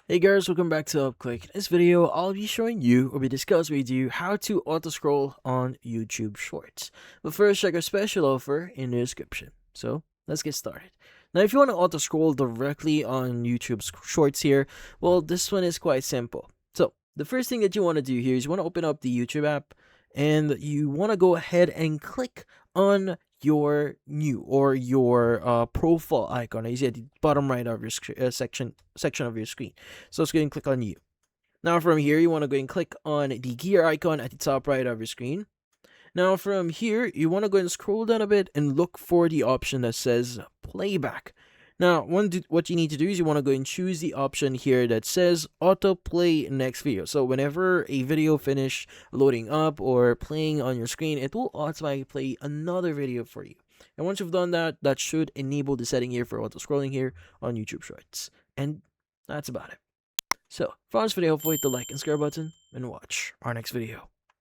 Hey guys, welcome back to UpClick. In this video, I'll be showing you or be discussing with you how to auto scroll on YouTube Shorts. But first, check our special offer in the description. So let's get started. Now, if you want to auto scroll directly on YouTube's Shorts here, well, this one is quite simple. So the first thing that you want to do here is you want to open up the YouTube app and you want to go ahead and click on your new or your profile icon. You see at the bottom right of your section of your screen. So let's go and click on you. Now from here, you want to go and click on the gear icon at the top right of your screen. Now from here, you want to go and scroll down a bit and look for the option that says playback. Now, what you need to do is you want to go and choose the option here that says autoplay next video. So whenever a video finish loading up or playing on your screen, it will automatically play another video for you. And once you've done that, that should enable the setting here for auto scrolling here on YouTube Shorts. And that's about it. So, for this video, hopefully hit the like and subscribe button and watch our next video.